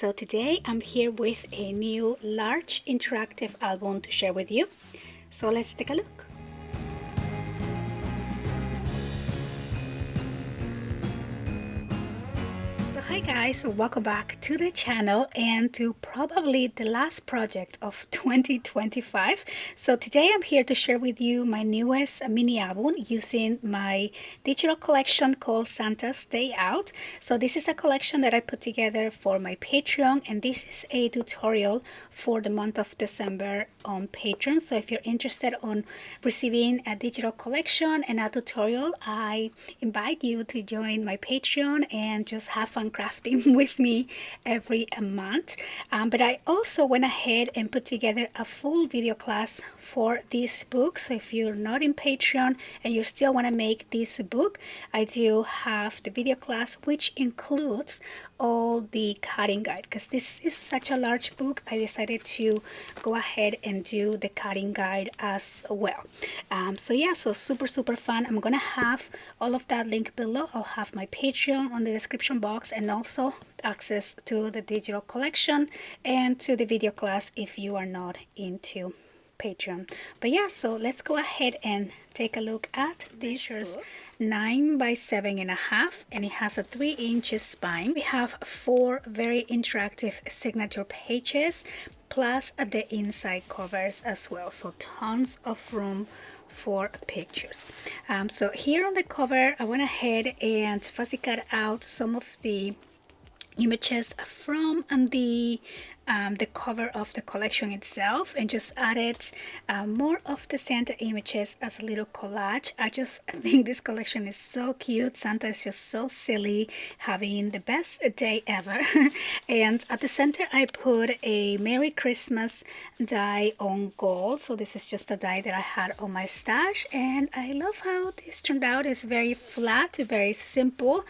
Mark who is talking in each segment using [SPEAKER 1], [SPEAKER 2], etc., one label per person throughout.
[SPEAKER 1] so today I'm here with a new large interactive album to share with you. So let's take a look. Hi guys, welcome back to the channel and to probably the last project of 2025. So today I'm here to share with you my newest mini album using my digital collection called Santa's Day Out. So this is a collection that I put together for my Patreon, and this is a tutorial for the month of December on Patreon. So if you're interested on receiving a digital collection and a tutorial, I invite you to join my Patreon and just have fun crafting with me every month. But I also went ahead and put together a full video class for this book. So if you're not in Patreon and you still want to make this book, I do have the video class, which includes all the cutting guide. Because this is such a large book, I decided to go ahead and do the cutting guide as well. So yeah, so super fun. I'm gonna have all of that link below. I'll have my Patreon on the description box, and also access to the digital collection and to the video class if you are not into Patreon. But yeah, so let's go ahead and take a look at this book. 9 by 7.5, and it has a 3-inch spine. We have 4 very interactive signature pages plus the inside covers as well, so tons of room for pictures. So here on the cover, I went ahead and fussy cut out some of the images from the cover of the collection itself, and just added more of the Santa images as a little collage. I think this collection is so cute. Santa is just so silly, having the best day ever. And at the center I put a Merry Christmas die on gold. So this is just a die that I had on my stash, and I love how this turned out. It's very flat, very simple,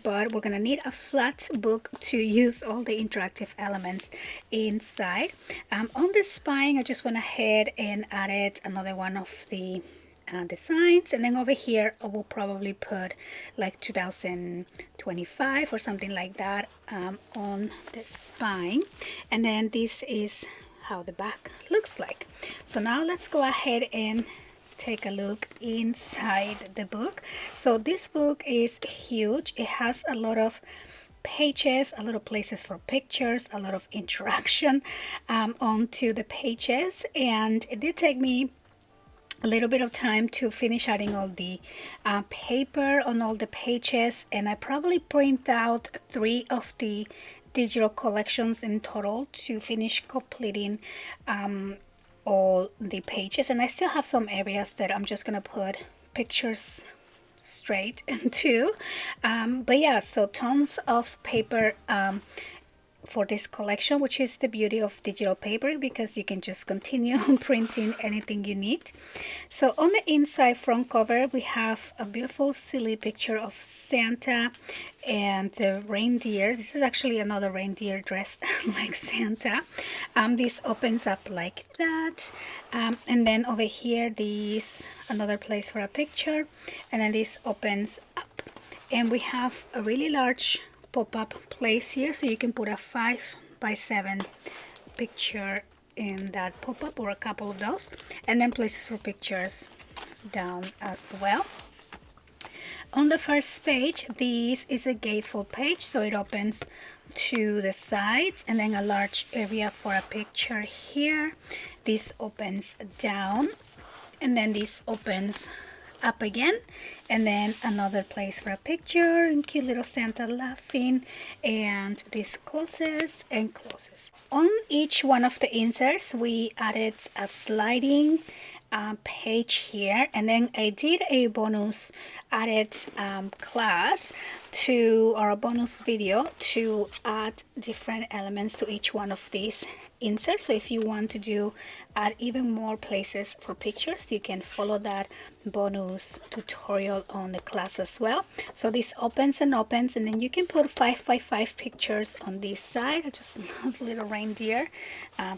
[SPEAKER 1] but we're gonna need a flat book to use all the interactive elements inside. On the spine, I just went ahead and added another one of the designs, and then over here I will probably put like 2025 or something like that on the spine. And then this is how the back looks like. So now let's go ahead and take a look inside the book. So this book is huge. It has a lot of pages, a lot of places for pictures, a lot of interaction onto the pages, and it did take me a little bit of time to finish adding all the paper on all the pages, and I probably print out 3 of the digital collections in total to finish completing all the pages. And I still have some areas that I'm just gonna put pictures straight into, but yeah, so tons of paper for this collection, which is the beauty of digital paper, because you can just continue printing anything you need. So on the inside front cover, we have a beautiful silly picture of Santa and the reindeer. This is actually another reindeer dressed like Santa. This opens up like that, and then over here this another place for a picture, and then this opens up, and we have a really large pop-up place here, so you can put a 5 by 7 picture in that pop-up, or a couple of those, and then places for pictures down as well. On the first page, this is a gatefold page, so it opens to the sides, and then a large area for a picture here. This opens down, and then this opens up again, and then another place for a picture and cute little Santa laughing, and this closes and closes. On each one of the inserts, we added a sliding page here, and then I did a bonus added class to, or a bonus video to add different elements to each one of these inserts. So if you want to add even more places for pictures, you can follow that bonus tutorial on the class as well. So this opens and opens, and then you can put 5 by 5 pictures on this side. I just love little reindeer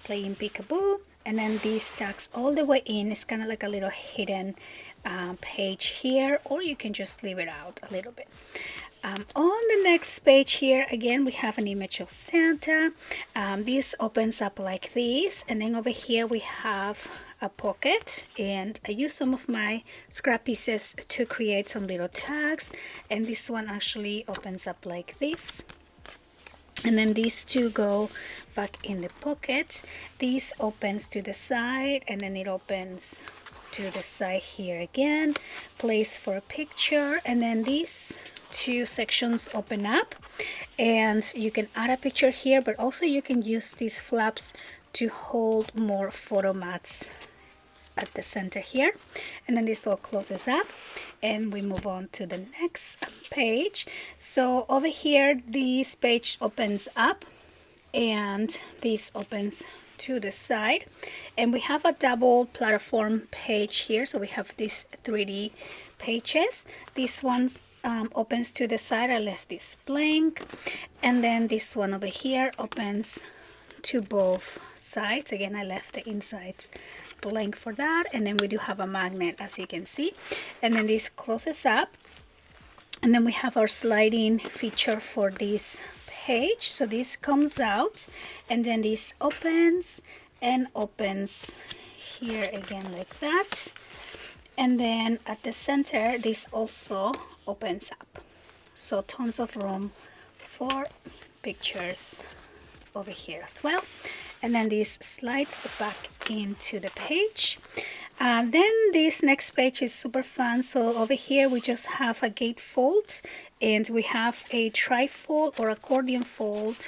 [SPEAKER 1] playing peekaboo. And then this tucks all the way in. It's kind of like a little hidden page here, or you can just leave it out a little bit. On the next page here, again, we have an image of Santa. This opens up like this, and then over here we have a pocket, and I use some of my scrap pieces to create some little tags, and this one actually opens up like this. And then these two go back in the pocket. This opens to the side, and then it opens to the side here again. Place for a picture, and then these two sections open up, and you can add a picture here, but also you can use these flaps to hold more photo mats at the center here. And then this all closes up, and we move on to the next page. So over here, this page opens up, and this opens to the side, and we have a double platform page here. So we have these 3D pages. This one opens to the side. I left this blank, and then this one over here opens to both sides. Again, I left the insides blank for that, and then we do have a magnet, as you can see, and then this closes up, and then we have our sliding feature for this page. So this comes out, and then this opens and opens here again like that, and then at the center this also opens up, so tons of room for pictures over here as well. And then this slides back into the page. Then this next page is super fun. So over here we just have a gatefold, and we have a trifold or accordion fold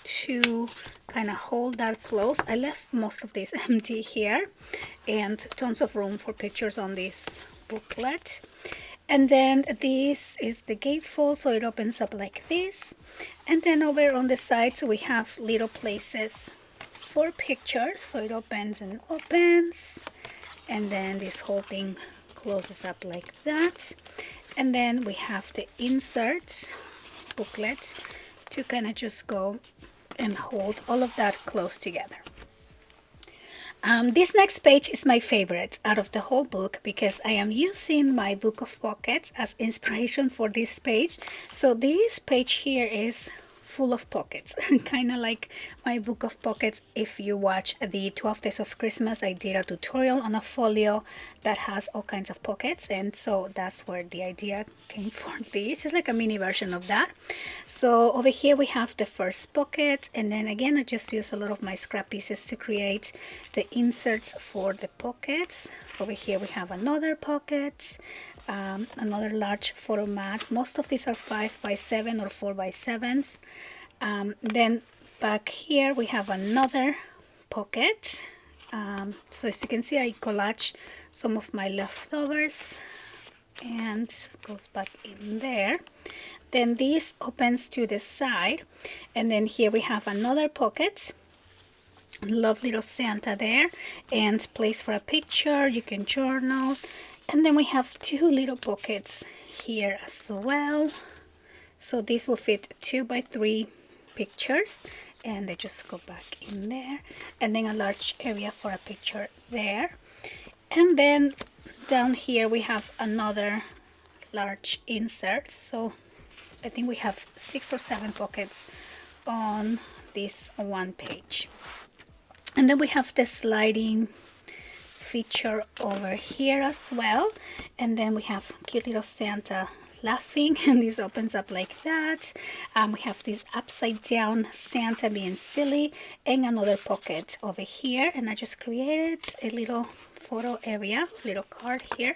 [SPEAKER 1] to kind of hold that close. I left most of this empty here, and tons of room for pictures on this booklet. And then this is the gatefold, so it opens up like this. And then over on the sides we have little places for pictures, so it opens and opens, and then this whole thing closes up like that. And then we have the insert booklet to kind of just go and hold all of that close together. This next page is my favorite out of the whole book, because I am using my book of pockets as inspiration for this page. So this page here is full of pockets, kind of like my book of pockets. If you watch the 12 Days of Christmas, I did a tutorial on a folio that has all kinds of pockets, and so that's where the idea came for this. It's like a mini version of that. So over here we have the first pocket, and then again I just use a lot of my scrap pieces to create the inserts for the pockets. Over here we have another pocket, another large photo mat. Most of these are 5x7 or 4x7s. Then back here we have another pocket. So as you can see, I collage some of my leftovers and goes back in there. Then this opens to the side, and then here we have another pocket. Love little Santa there, and place for a picture. You can journal. And then we have two little pockets here as well. So this will fit 2x3 pictures, and they just go back in there. And then a large area for a picture there. And then down here we have another large insert. So I think we have 6 or 7 pockets on this one page. And then we have the sliding feature over here as well, and then we have cute little Santa laughing, and this opens up like that. We have this upside down Santa being silly, and another pocket over here, and I just created a little photo area, little card here,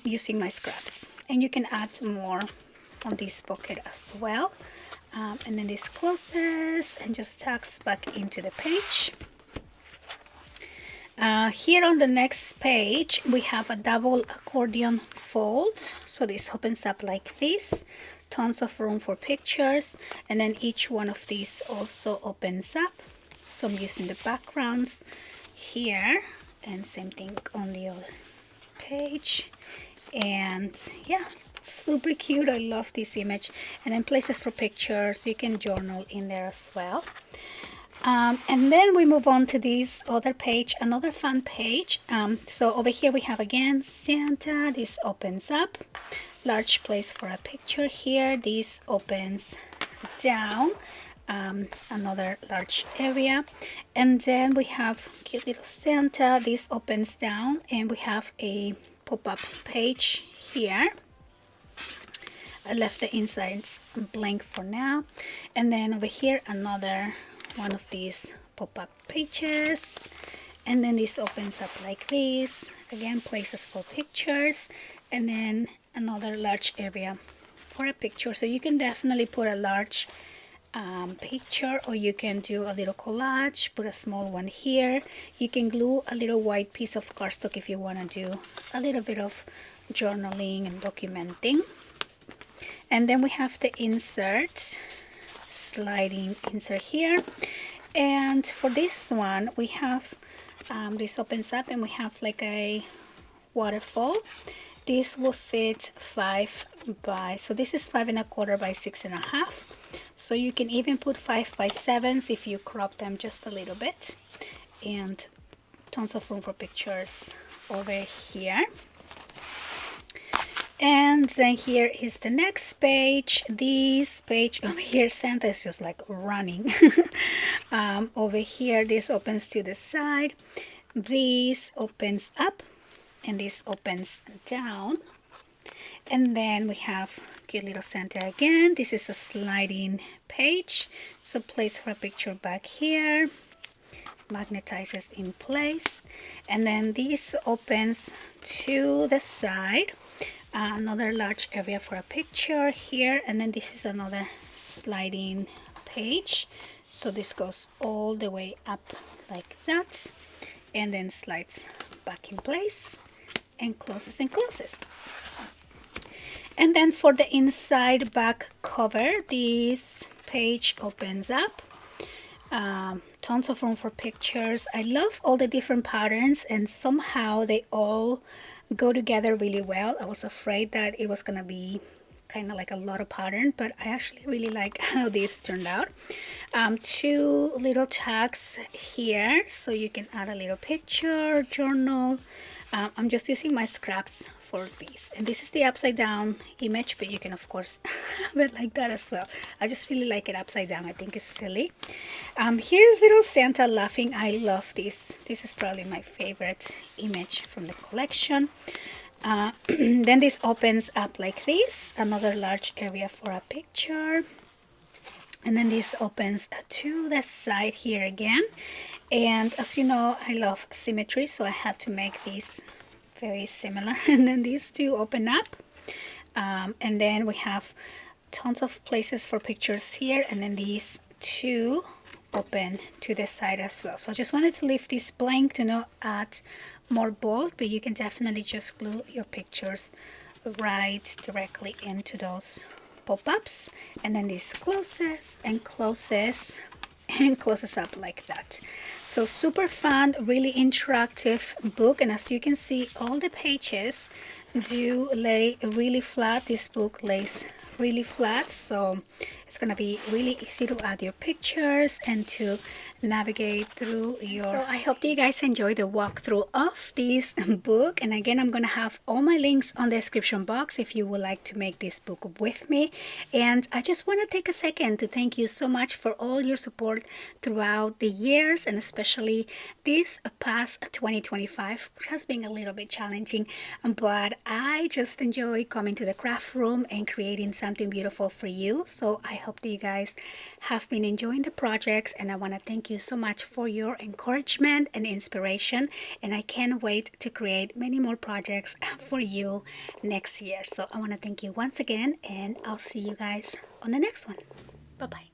[SPEAKER 1] using my scraps, and you can add more on this pocket as well. And then this closes and just tucks back into the page. Here on the next page we have a double accordion fold, so this opens up like this, tons of room for pictures, and then each one of these also opens up. So I'm using the backgrounds here, and same thing on the other page. And yeah, super cute. I love this image. And then places for pictures, you can journal in there as well. And then we move on to this other page, another fun page. So over here we have again Santa. This opens up. large place for a picture here. This opens down, another large area, and then we have cute little Santa. This opens down, and we have a pop-up page here. I left the insides blank for now, and then over here another one of these pop-up pages, and then this opens up like this, again places for pictures, and then another large area for a picture. So you can definitely put a large picture, or you can do a little collage, put a small one here. You can glue a little white piece of cardstock if you want to do a little bit of journaling and documenting. And then we have the insert, sliding insert here. And for this one, we have, this opens up and we have like a waterfall. This will fit 5 by, so this is 5 1/4 by 6 1/2. So you can even put 5 by 7s if you crop them just a little bit. And tons of room for pictures over here. And then here is the next page. This page over here, Santa is just like running. Over here, this opens to the side. This opens up, and this opens down. And then we have cute little Santa again. This is a sliding page. So place for a picture back here. Magnetizes in place. And then this opens to the side. Another large area for a picture here, and then this is another sliding page. So this goes all the way up like that, and then slides back in place and closes and closes. And then for the inside back cover, this page opens up. Tons of room for pictures. I love all the different patterns, and somehow they all go together really well. I was afraid that it was gonna be kind of like a lot of pattern, but I actually really like how this turned out. 2 little tags here, so you can add a little picture, journal. I'm just using my scraps for these, and this is the upside down image, but you can of course have it like that as well. I just really like it upside down. I think it's silly. Here's little Santa laughing. I love this. This is probably my favorite image from the collection. Then this opens up like this, another large area for a picture, and then this opens to the side here again. And as you know, I love symmetry, so I had to make these very similar. And then these two open up, and then we have tons of places for pictures here, and then these two open to the side as well. So I just wanted to leave this blank to not add more bold, but you can definitely just glue your pictures right directly into those pop-ups, and then this closes and closes and closes up like that. So super fun, really interactive book, and as you can see, all the pages do lay really flat. This book lays really flat, so it's gonna be really easy to add your pictures and to navigate through your... So I hope that you guys enjoy the walkthrough of this book, and again, I'm gonna have all my links on the description box if you would like to make this book with me. And I just want to take a second to thank you so much for all your support throughout the years, and especially this past 2025, which has been a little bit challenging, but I just enjoy coming to the craft room and creating something beautiful for you. So I hope that you guys have been enjoying the projects, and I want to thank you so much for your encouragement and inspiration, and I can't wait to create many more projects for you next year. So I want to thank you once again, and I'll see you guys on the next one. Bye bye.